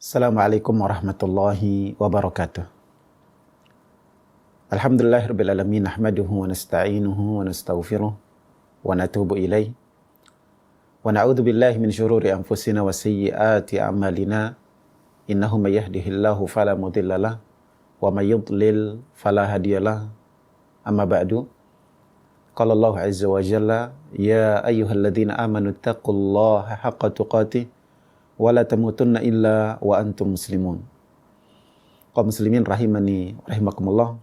Assalamualaikum warahmatullahi wabarakatuh. Alhamdulillahirabbil alamin, nahmaduhu wa nasta'inuhu wa nastaghfiruh wa natubu ilaih. Wa na'udzu billahi min syururi anfusina wa sayyiati a'malina. Innahu may yahdihillahu fala mudhillalah wa may yudlil fala hadiyalah. Amma ba'du. Qala Allah azza wa jalla, ya ayyuhalladzina amanu taqullaha haqqa tuqatih wala tamutunna illa wa antum muslimun. Kaum muslimin rahimani rahimakumullah.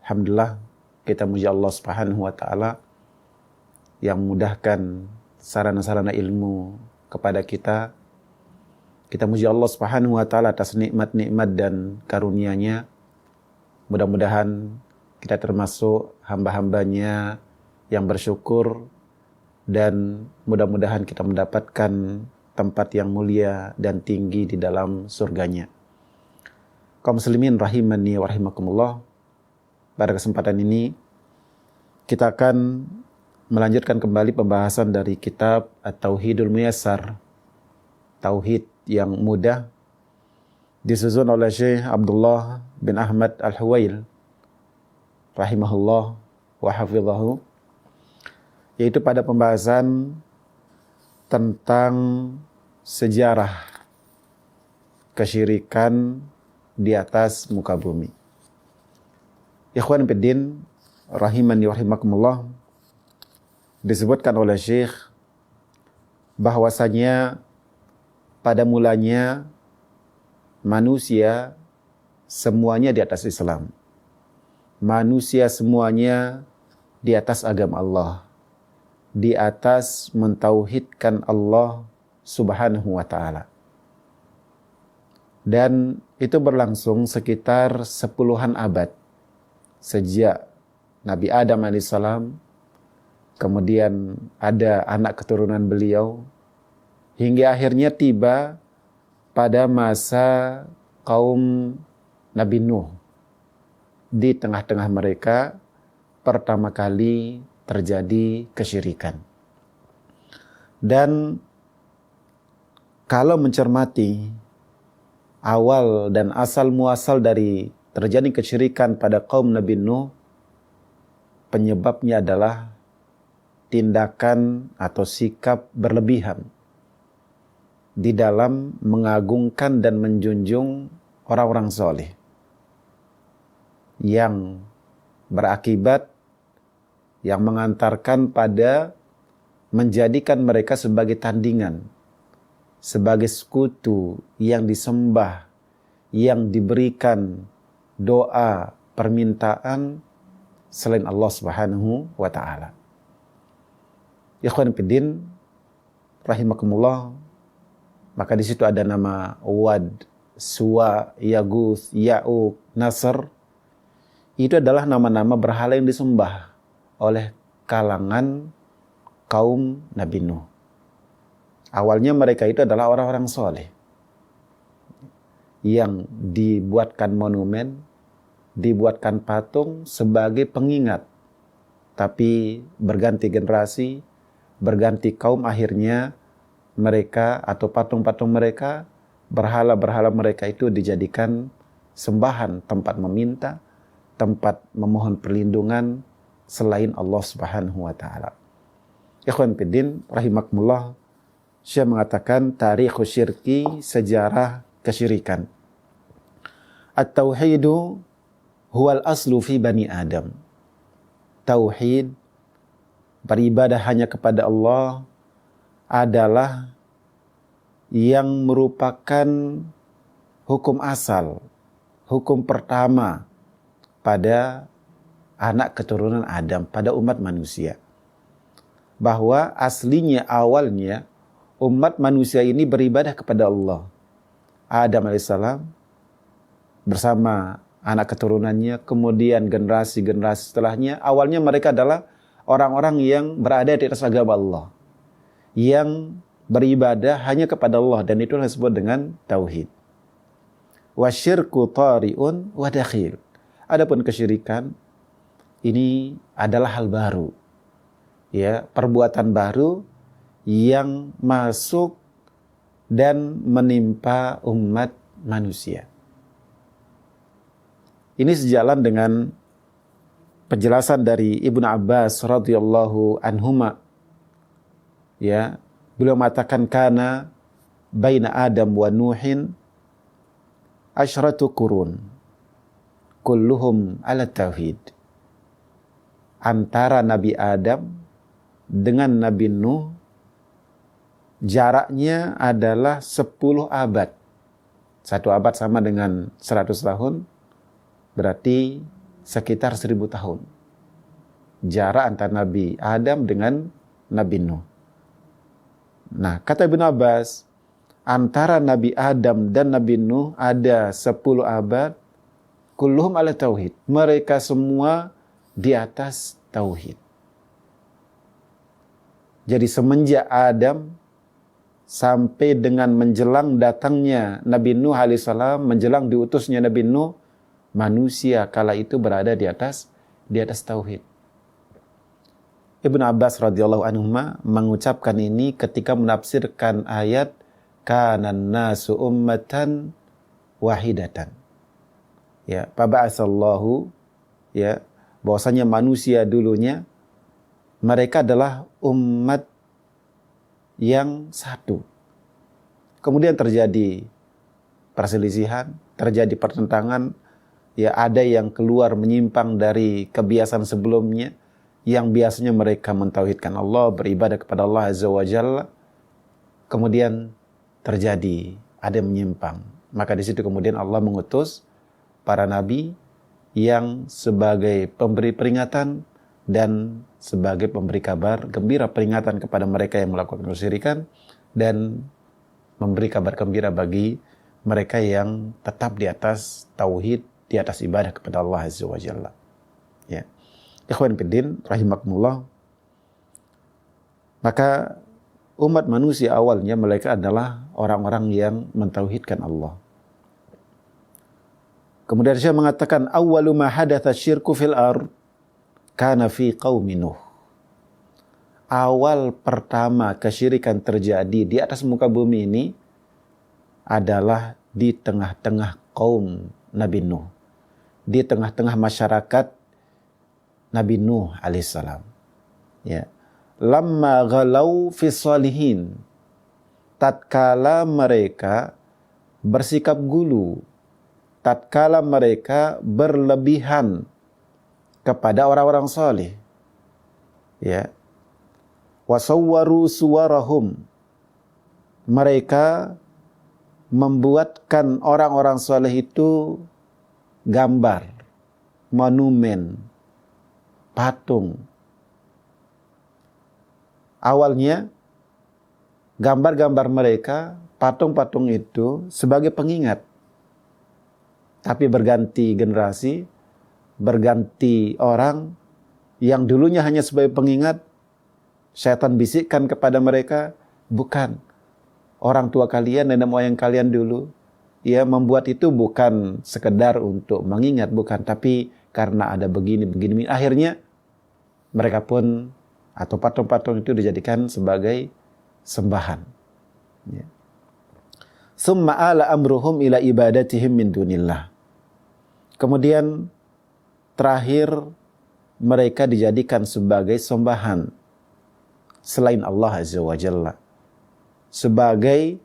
Alhamdulillah, kita muji Allah Subhanahu wa taala yang mudahkan sarana-sarana ilmu kepada kita. Kita muji Allah Subhanahu wa taala atas nikmat-nikmat dan karunia-Nya. Mudah-mudahan kita termasuk hamba-hambanya yang bersyukur, dan mudah-mudahan kita mendapatkan tempat yang mulia dan tinggi di dalam surganya. Kaum muslimin rahimani wa rahimakumullah, pada kesempatan ini kita akan melanjutkan kembali pembahasan dari kitab At-Tauhidul Muyassar, Tauhid yang mudah, disusun oleh Syekh Abdullah bin Ahmad Al-Huwail rahimahullah wa hafidhahu, yaitu pada pembahasan tentang sejarah kesyirikan di atas muka bumi. Ikhwan fiddin rahimani wa rahimakumullah, disebutkan oleh Syekh bahwasanya pada mulanya manusia semuanya di atas Islam. Manusia semuanya di atas agama Allah, di atas mentauhidkan Allah Subhanahu wa ta'ala. Dan itu berlangsung sekitar 10-an abad, sejak Nabi Adam alaihissalam, kemudian ada anak keturunan beliau, hingga akhirnya tiba pada masa kaum Nabi Nuh. Di tengah-tengah mereka pertama kali terjadi kesyirikan. Dan kalau mencermati awal dan asal muasal dari terjadi kesyirikan pada kaum Nabi Nuh, penyebabnya adalah tindakan atau sikap berlebihan di dalam mengagungkan dan menjunjung orang-orang soleh, yang berakibat, yang mengantarkan pada menjadikan mereka sebagai tandingan, sebagai sekutu yang disembah, yang diberikan doa, permintaan selain Allah Subhanahu wa ta'ala. Ikhwan fiddin rahimakumullah, maka di situ ada nama Wad, Suwa, Yaguth, Ya'uq, Nasr. Itu adalah nama-nama berhala yang disembah oleh kalangan kaum Nabi Nuh. Awalnya mereka itu adalah orang-orang soleh yang dibuatkan monumen, dibuatkan patung sebagai pengingat. Tapi berganti generasi, berganti kaum, akhirnya mereka atau patung-patung mereka, berhala-berhala mereka itu dijadikan sembahan, tempat meminta, tempat memohon perlindungan selain Allah Subhanahu wa ta'ala. Ikhwan fiddin rahimakumullah, Syekh mengatakan tarikhus syirki, sejarah kesyirikan. At-tauhidu huwal aslu fi bani Adam. Tauhid, beribadah hanya kepada Allah, adalah yang merupakan hukum asal, hukum pertama pada anak keturunan Adam, pada umat manusia. Bahwa aslinya, awalnya umat manusia ini beribadah kepada Allah. Adam alaihissalam bersama anak keturunannya, kemudian generasi-generasi setelahnya, awalnya mereka adalah orang-orang yang berada di atas agama Allah, yang beribadah hanya kepada Allah, dan itulah disebut dengan tauhid. Wasyirku tari'un wa dakhil. Adapun kesyirikan ini adalah hal baru, ya, perbuatan baru yang masuk dan menimpa umat manusia. Ini sejalan dengan penjelasan dari Ibnu Abbas radhiyallahu anhuma. Ya, beliau mengatakan kana baina Adam wa Nuhin asyratu qurun kulluhum ala tauhid. Antara Nabi Adam dengan Nabi Nuh jaraknya adalah 10 abad. 1 abad sama dengan 100 tahun, berarti sekitar 1000 tahun. Jarak antara Nabi Adam dengan Nabi Nuh. Nah, kata Ibnu Abbas, antara Nabi Adam dan Nabi Nuh ada 10 abad, kulluhum ala tauhid. Mereka semua di atas tauhid. Jadi semenjak Adam sampai dengan menjelang datangnya Nabi Nuh alaihissalam, menjelang diutusnya Nabi Nuh, manusia kala itu berada di atas tauhid. Ibnu Abbas radhiyallahu anhu mengucapkan ini ketika menafsirkan ayat kanan nasu ummatan wahidatan. Ya, faba'atsallahu, ya, bahwasanya manusia dulunya mereka adalah umat yang satu. Kemudian terjadi perselisihan, terjadi pertentangan, ya, ada yang keluar menyimpang dari kebiasaan sebelumnya yang biasanya mereka mentauhidkan Allah, beribadah kepada Allah Azza wa Jalla. Kemudian terjadi ada yang menyimpang. Maka di situ kemudian Allah mengutus para nabi yang sebagai pemberi peringatan dan sebagai pemberi kabar gembira peringatan kepada mereka yang melakukan kesyirikan dan memberi kabar gembira bagi mereka yang tetap di atas tauhid, di atas ibadah kepada Allah Azza wa Jalla. Ya. Ikhwan fillah rahimakumullah. Maka umat manusia awalnya mereka adalah orang-orang yang mentauhidkan Allah. Kemudian saya mengatakan awwalu ma hadatsa syirku fil ard kana fi qaumi Nuh. Awal pertama kesyirikan terjadi di atas muka bumi ini adalah di tengah-tengah kaum Nabi Nuh. Di tengah-tengah masyarakat Nabi Nuh alaihissalam. Ya. Lamma ghalau fi salihin. Tatkala mereka bersikap gulu, tatkala mereka berlebihan kepada orang-orang saleh. Ya. Wasawwaru suwarahum. Mereka membuatkan orang-orang saleh itu gambar, monumen, patung. Awalnya gambar-gambar mereka, patung-patung itu sebagai pengingat. Tapi berganti generasi, berganti orang yang dulunya hanya sebagai pengingat, syaitan bisikkan kepada mereka, bukan. Orang tua kalian, nenek moyang kalian dulu, ya, membuat itu bukan sekedar untuk mengingat, bukan, tapi karena ada begini. Akhirnya mereka pun atau patung-patung itu dijadikan sebagai sembahan. Ya. Summa ala amruhum ila ibadatihim min dunillah. Kemudian terakhir mereka dijadikan sebagai sembahan selain Allah Azza wa Jalla. Sebagai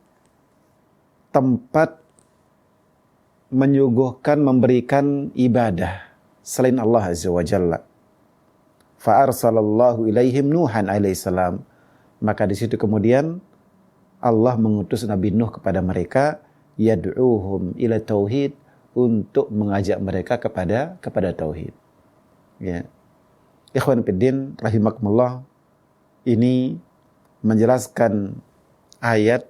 tempat menyuguhkan, memberikan ibadah selain Allah Azza wa Jalla. Fa'arsalallahu ilaihim Nuhan alaihissalam. Maka di situ kemudian Allah mengutus Nabi Nuh kepada mereka, yad'uhum ila tauhid, untuk mengajak mereka kepada tauhid. Ya. Ikhwan fillah rahimakumullah, ini menjelaskan ayat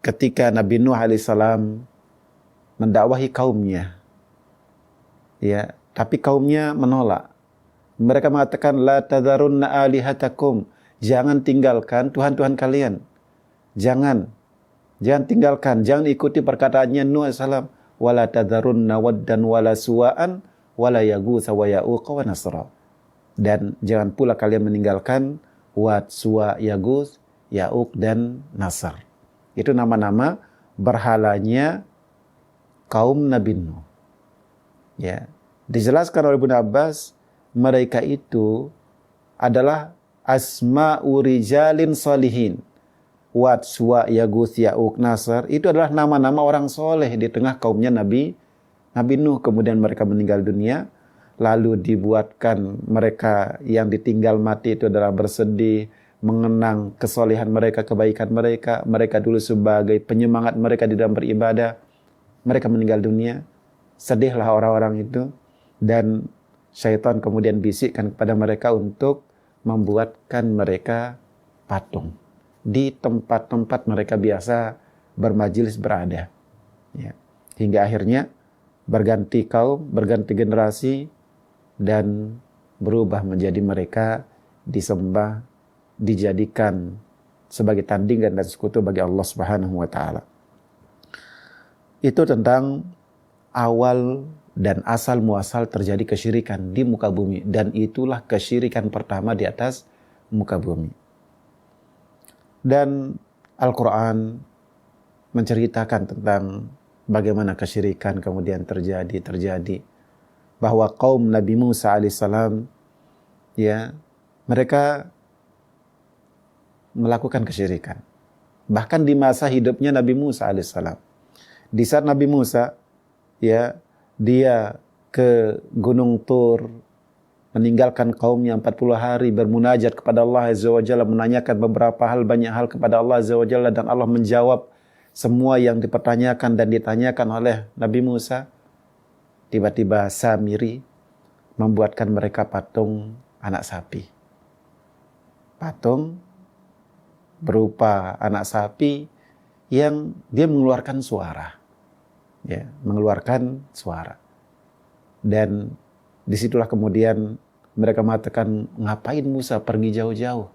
ketika Nabi Nuh alaihissalam mendakwahi kaumnya. Ya, tapi kaumnya menolak. Mereka mengatakan la tadharunna alihatakum, jangan tinggalkan Tuhan-Tuhan kalian. Jangan tinggalkan, jangan ikuti perkataannya Nuh alaihissalam, wala tadharunna waddan wala suwa'an wala yaghutsa wa ya'uqa wa nasra. Dan jangan pula kalian meninggalkan Wad, Suwa, Yaghutz, Ya'uq dan Nasr. Itu nama-nama berhalanya kaum Nabi Nuh. Ya, dijelaskan oleh Ibnu Abbas, mereka itu adalah asma'u rijalin salihin. Wat, Suwa, Yaguth, Ya'uq, Nasr, itu adalah nama-nama orang soleh di tengah kaumnya Nabi Nuh. Kemudian mereka meninggal dunia, lalu dibuatkan mereka yang ditinggal mati itu adalah bersedih, mengenang kesolehan mereka, kebaikan mereka. Mereka dulu sebagai penyemangat mereka di dalam beribadah. Mereka meninggal dunia, sedihlah orang-orang itu, dan syaitan kemudian bisikkan kepada mereka untuk membuatkan mereka patung di tempat-tempat mereka biasa bermajelis berada. Ya. Hingga akhirnya berganti kaum, berganti generasi, dan berubah menjadi mereka disembah, dijadikan sebagai tandingan dan sekutu bagi Allah Subhanahu wa taala. Itu tentang awal dan asal muasal terjadi kesyirikan di muka bumi, dan itulah kesyirikan pertama di atas muka bumi. Dan Al-Quran menceritakan tentang bagaimana kesyirikan kemudian terjadi, bahwa kaum Nabi Musa alaihissalam, ya, mereka melakukan kesyirikan bahkan di masa hidupnya Nabi Musa alaihissalam. Di saat Nabi Musa, ya, dia ke Gunung Tur, meninggalkan kaumnya 40 hari, bermunajat kepada Allah Azza wa Jalla, menanyakan beberapa hal, banyak hal kepada Allah Azza wa Jalla, dan Allah menjawab semua yang dipertanyakan dan ditanyakan oleh Nabi Musa. Tiba-tiba Samiri membuatkan mereka patung anak sapi. Patung berupa anak sapi yang dia mengeluarkan suara. Ya, mengeluarkan suara. Dan disitulah kemudian mereka mengatakan, ngapain Musa pergi jauh-jauh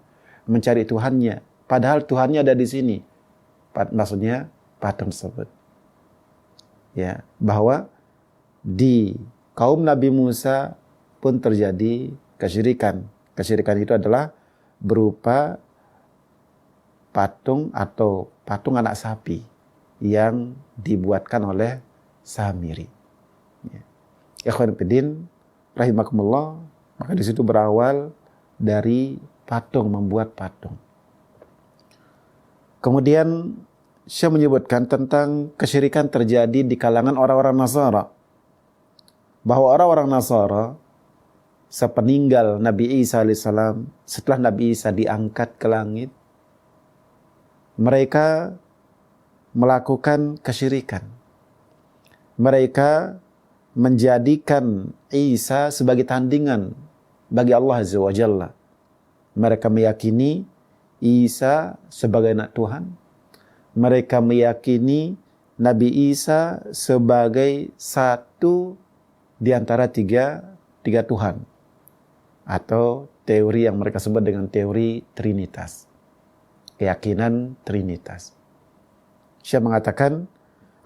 mencari Tuhannya, padahal Tuhannya ada di sini. Maksudnya patung tersebut. Ya, bahwa di kaum Nabi Musa pun terjadi kesyirikan. Kesyirikan itu adalah berupa patung atau patung anak sapi yang dibuatkan oleh Samiri. Ya. Ikhwan fillah rahimakumullah, maka di situ berawal dari patung, membuat patung. Kemudian Syekh menyebutkan tentang kesyirikan terjadi di kalangan orang-orang Nasara, bahwa orang-orang Nasara sepeninggal Nabi Isa alaihissalam, setelah Nabi Isa diangkat ke langit, mereka melakukan kesyirikan. Mereka menjadikan Isa sebagai tandingan bagi Allah Azza wa Jalla. Mereka meyakini Isa sebagai anak Tuhan. Mereka meyakini Nabi Isa sebagai satu di antara tiga Tuhan, atau teori yang mereka sebut dengan teori Trinitas, keyakinan Trinitas. Syekh mengatakan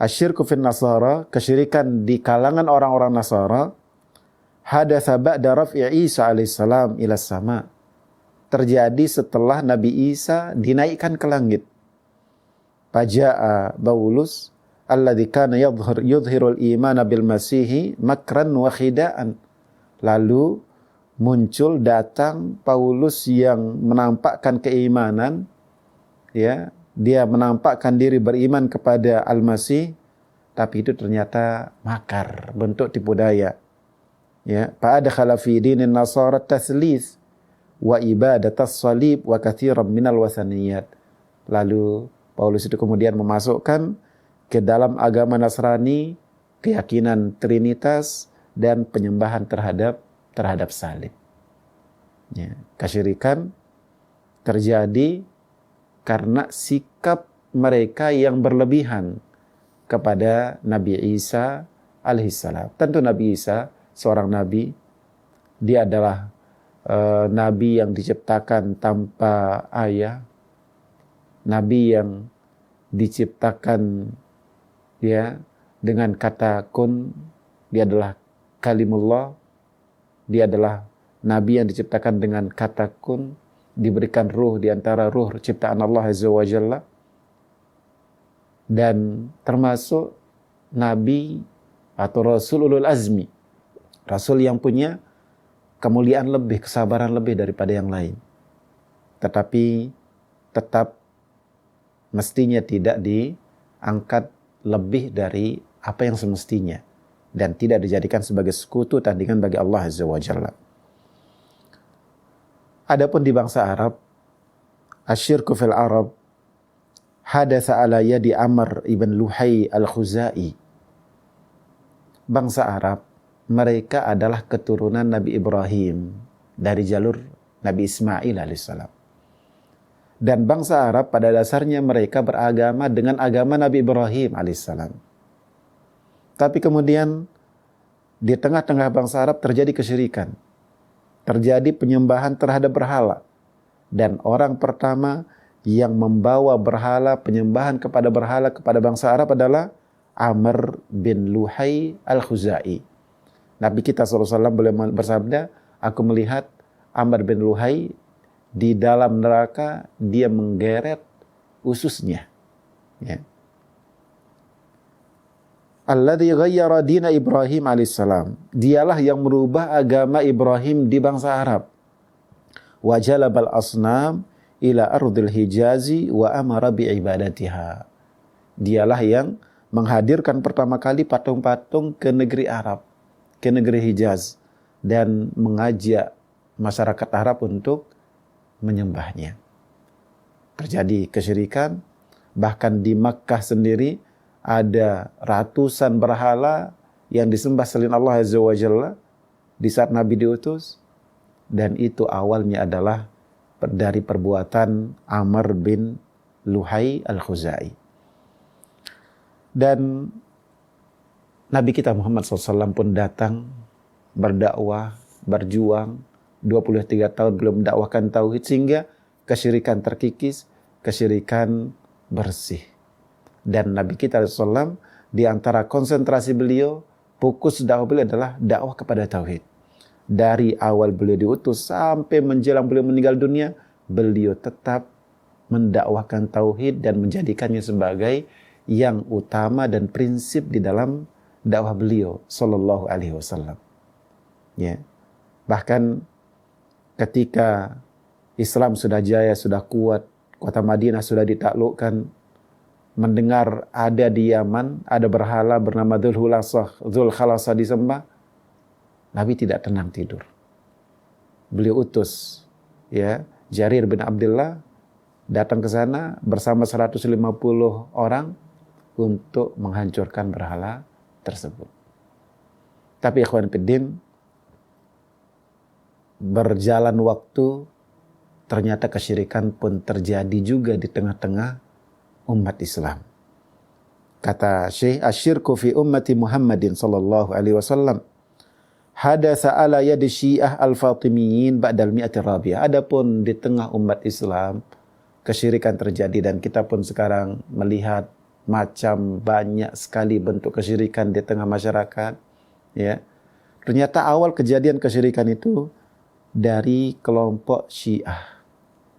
asyirku fin Nasara, kesyirikan di kalangan orang-orang Nasara, hadatsa ba'da raf'i Isa alaihissalam ila sama, terjadi setelah Nabi Isa dinaikkan ke langit. Faja'a Paulus alladzi kana yudhhirul imana bil masihi makran wa khida'an. Lalu muncul, datang Paulus yang menampakkan keimanan, ya, dia menampakkan diri beriman kepada Al-Masih, tapi itu ternyata makar, bentuk tipu daya. Ya, fa adkhala fi dinin nasara taslits wa ibadatas salib wa katsiran minal wasaniyat. Lalu Paulus itu kemudian memasukkan ke dalam agama Nasrani keyakinan Trinitas dan penyembahan terhadap salib. Ya, kesyirikan terjadi karena sikap mereka yang berlebihan kepada Nabi Isa alaihissalam. Tentu Nabi Isa seorang nabi, dia adalah nabi yang diciptakan tanpa ayah, nabi yang diciptakan, ya, dengan kata kun. Dia adalah kalimullah, dia adalah nabi yang diciptakan dengan kata kun, diberikan ruh di antara ruh ciptaan Allah Azza wa Jalla. dan termasuk Nabi atau Rasul ulul azmi, Rasul yang punya kemuliaan lebih, kesabaran lebih daripada yang lain. Tetapi tetap mestinya tidak diangkat lebih dari apa yang semestinya dan tidak dijadikan sebagai sekutu tandingan bagi Allah Azza wa Jalla. Adapun di bangsa Arab, asyirku fil Arab hadatsa ala yadi Amr ibn Luhai al-Khuzai. Bangsa Arab, mereka adalah keturunan Nabi Ibrahim dari jalur Nabi Ismail alaihissalam. Dan bangsa Arab pada dasarnya mereka beragama dengan agama Nabi Ibrahim alaihissalam. Tapi kemudian di tengah-tengah bangsa Arab terjadi kesyirikan. Terjadi penyembahan terhadap berhala. Dan orang pertama yang membawa berhala, penyembahan kepada berhala kepada bangsa Arab adalah Amr bin Luhai al-Khuzai. Nabi kita SAW boleh bersabda, aku melihat Amr bin Luhai di dalam neraka, dia menggeret ususnya. Ya. Alladzi ghayyara dina Ibrahim alaihissalam. Dialah yang merubah agama Ibrahim di bangsa Arab. Wa jalabal asnam ila ardil hijazi wa amara bi'ibadatiha. Dialah yang menghadirkan pertama kali patung-patung ke negeri Arab, ke negeri Hijaz, dan mengajak masyarakat Arab untuk menyembahnya. Terjadi kesyirikan, bahkan di Makkah sendiri ada ratusan berhala yang disembah selain Allah Azza wa Jalla di saat Nabi diutus, dan itu awalnya adalah dari perbuatan Amr bin Luhai al-Khuzai. Dan Nabi kita Muhammad SAW pun datang berdakwah, berjuang 23 tahun belum mendakwahkan tauhid sehingga kesyirikan terkikis, kesyirikan bersih. Dan Nabi kita SAW di antara konsentrasi beliau, fokus dakwah beliau adalah dakwah kepada tauhid. Dari awal beliau diutus sampai menjelang beliau meninggal dunia, beliau tetap mendakwahkan tauhid dan menjadikannya sebagai yang utama dan prinsip di dalam dakwah beliau sallallahu alaihi wasallam. Ya. Bahkan ketika Islam sudah jaya, sudah kuat, kota Madinah sudah ditaklukkan, mendengar ada di Yaman ada berhala bernama Dzulkhalasah disembah, Nabi tidak tenang tidur. Beliau utus ya Jarir bin Abdullah datang ke sana bersama 150 orang untuk menghancurkan berhala tersebut. Tapi ikhwan fiddin, berjalan waktu ternyata kesyirikan pun terjadi juga di tengah-tengah umat Islam. Kata Syekh, asyirku fi ummati Muhammadin sallallahu alaihi wasallam hadatsa ala yadi Syiah al-Fatimiyin ba'dal mi'ati rabi'ah. Adapun di tengah umat Islam kesyirikan terjadi, dan kita pun sekarang melihat macam banyak sekali bentuk kesyirikan di tengah masyarakat, ya. Ternyata awal kejadian kesyirikan itu dari kelompok Syiah,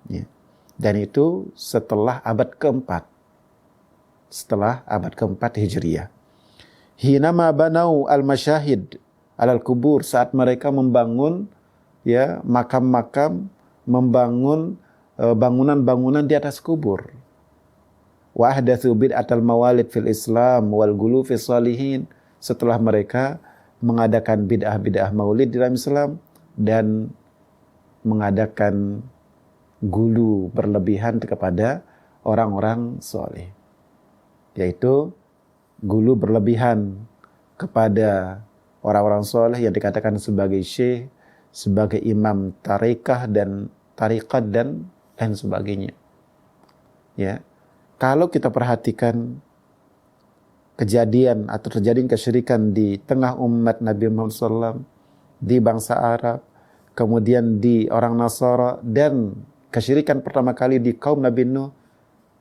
ya. Dan itu setelah abad keempat, setelah abad keempat Hijriyah. Hinama banau al-masyahid alal kubur, saat mereka membangun ya makam-makam, membangun bangunan-bangunan di atas kubur. Wa ahdatsu bid'atal mawalid fil Islam wal ghulu fis salihin, setelah mereka mengadakan bid'ah-bid'ah maulid dalam Islam dan mengadakan gulu berlebihan kepada orang-orang soleh, yaitu gulu berlebihan kepada orang-orang soleh yang dikatakan sebagai syekh, sebagai imam tarekah dan tarikat dan lain sebagainya. Ya, kalau kita perhatikan kejadian atau terjadi kesyirikan di tengah umat Nabi Muhammad SAW, di bangsa Arab, kemudian di orang Nasara, dan kesyirikan pertama kali di kaum Nabi Nuh,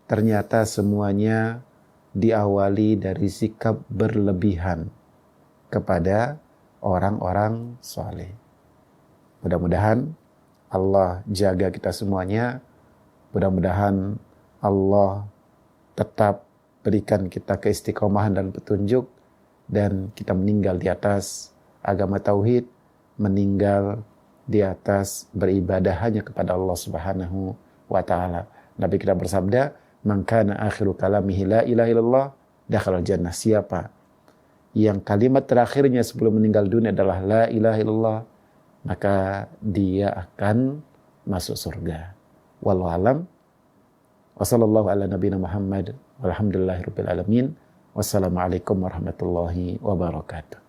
ternyata semuanya diawali dari sikap berlebihan kepada orang-orang saleh. Mudah-mudahan Allah jaga kita semuanya. Mudah-mudahan Allah tetap berikan kita keistiqomahan dan petunjuk, dan kita meninggal di atas agama tauhid, meninggal di atas beribadah hanya kepada Allah Subhanahu wa ta'ala. Nabi kita bersabda, "Man kana akhiru kalamihi la ilaha illallah, dakhala jannah." Siapa yang kalimat terakhirnya sebelum meninggal dunia adalah la ilaha illallah, maka dia akan masuk surga. Wallahu alam. Wassallallahu ala nabiyina Muhammad walhamdulillahirabbil alamin. Wassalamualaikum warahmatullahi wabarakatuh.